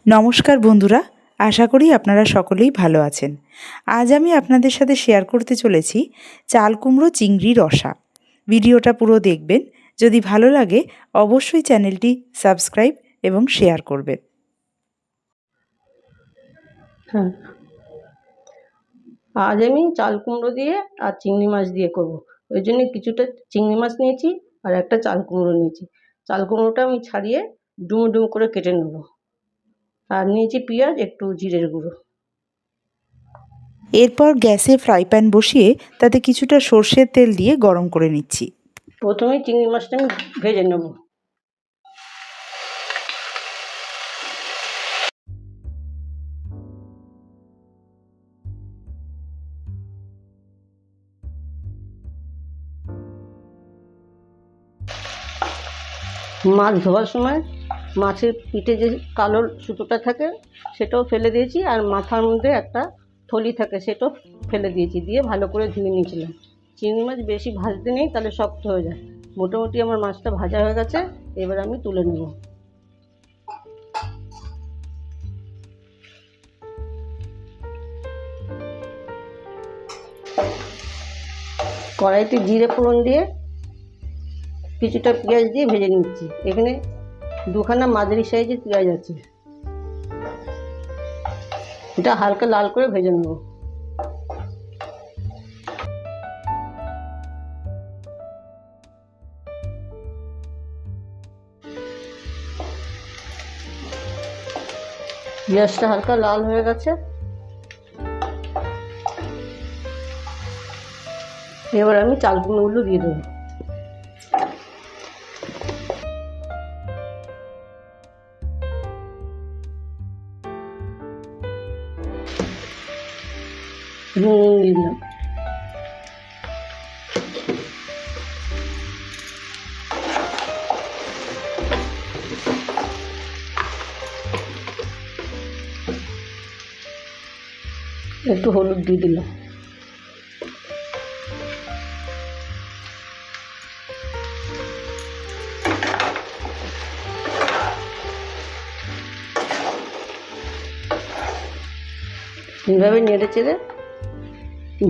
নমস্কার বন্ধুরা, আশা করি আপনারা সকলেই ভালো আছেন। আজ আমি আপনাদের সাথে শেয়ার করতে চলেছি চাল কুমড়ো চিংড়ি রসা। ভিডিওটা পুরো দেখবেন। যদি ভালো লাগে অবশ্যই চ্যানেলটি সাবস্ক্রাইব এবং শেয়ার করবেন। হ্যাঁ, আজ আমি চাল কুমড়ো দিয়ে আর চিংড়ি মাছ দিয়ে করব। ওই জন্য কিছুটা চিংড়ি মাছ নিয়েছি আর একটা চাল কুমড়ো নিয়েছি। চাল কুমড়োটা আমি ছাড়িয়ে ডুমো ডুমো করে কেটে নেব। আর নিয়েছি পেঁয়াজ, একটু জিরের গুঁড়ো। এরপর গ্যাসে ফ্রাই প্যান বসিয়ে তাতে কিছুটা সর্ষের তেল দিয়ে গরম করে নিচ্ছি। প্রথমেই চিংড়ি মাছটা আমি ভেজে নেব। মাছ ধোয়ার সময় মাছের পিঠে যে কালো সুতোটা থাকে সেটাও ফেলে দিয়েছি, আর মাথার মধ্যে একটা থলি থাকে সেটাও ফেলে দিয়েছি, দিয়ে ভালো করে ধুয়ে নিয়েছিলাম। চিংড়ি মাছ বেশি ভাজতে নেই, তাহলে শক্ত হয়ে যায়। মোটামুটি আমার মাছটা ভাজা হয়ে গেছে, এবার আমি তুলে নেব। কড়াইতে জিরে ফোড়ন দিয়ে কিছুটা পেঁয়াজ দিয়ে ভেজে নিচ্ছি। এখানে দুখানা মাঝারি সাইজের পেঁয়াজ আছে, এটা হালকা লাল করে ভেজে নেব। পেঁয়াজটা হালকা লাল হয়ে গেছে, এবার আমি চাল কুমড়োগুলো দিয়ে দেবো। নুন দিলাম, একটু হলুদ দিয়ে দিলাম। এইভাবে নেড়ে চেড়ে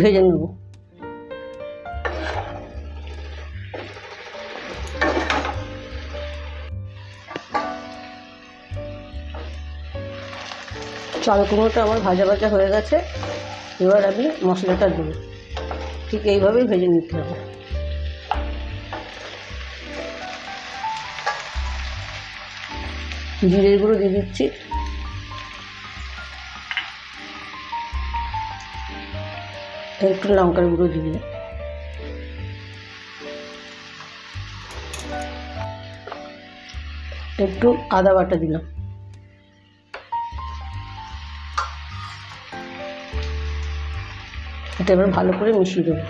ভেজে নেব। চাল কুমড়োটা আমার ভাজা ভাজা হয়ে গেছে, এবার আমি মশলাটা দেবো। ঠিক এইভাবেই ভেজে নিতে হবে। জিরের গুঁড়ো দিয়ে দিচ্ছি, একটু লঙ্কার গুঁড়ো দিয়ে একটু আদা বাটা দিলাম। এটা এবার ভালো করে মিশিয়ে দেবো।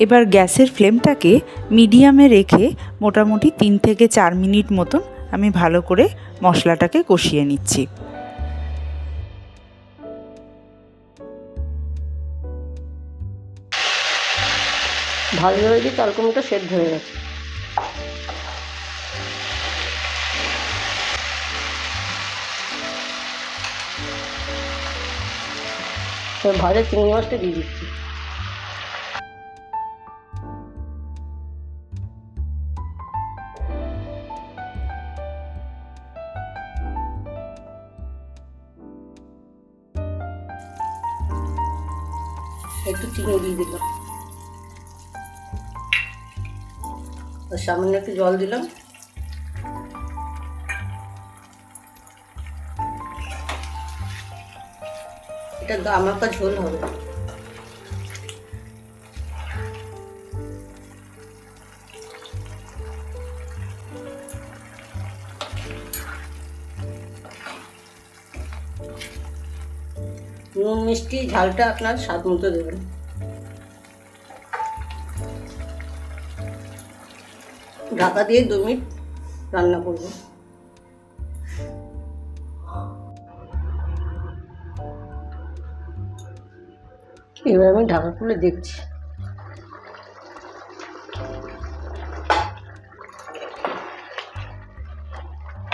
এবার গ্যাসের ফ্লেমটাকে মিডিয়ামে রেখে মোটামুটি 3 থেকে 4 মিনিট মতন আমি ভালো করে মশলাটাকে কষিয়ে নিচ্ছি। ভালোভাবে চাল কুমড়োটা সেদ্ধ হয়ে গেছে। ভাজা চিংড়ি মাছটা দিয়ে দিচ্ছি। একটু চিনি দিয়ে দিলাম, আর সামান্য একটু জল দিলাম। এটা গামাখা ঝোল হবে। নুন মিষ্টি ঝালটা আপনার স্বাদ মতো দেবেন। ঢাকা দিয়ে 2 মিনিট রান্না করব। এবার আমি ঢাকা খুলে দেখছি।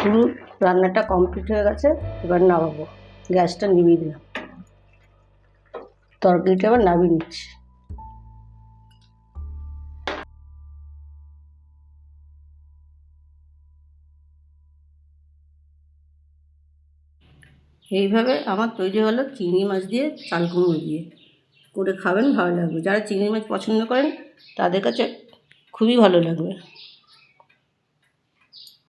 পুরো রান্নাটা কমপ্লিট হয়ে গেছে, এবার নামাবো। গ্যাসটা নিভিয়ে দিলাম, তরকারিটা এবার নামিয়ে নিচ্ছি। এইভাবে আমার তৈরি হলো চিংড়ি মাছ দিয়ে চাল কুমড়ো দিয়ে। করে খাবেন, ভালো লাগবে। যারা চিংড়ি মাছ পছন্দ করেন তাদের কাছে খুবই ভালো লাগবে।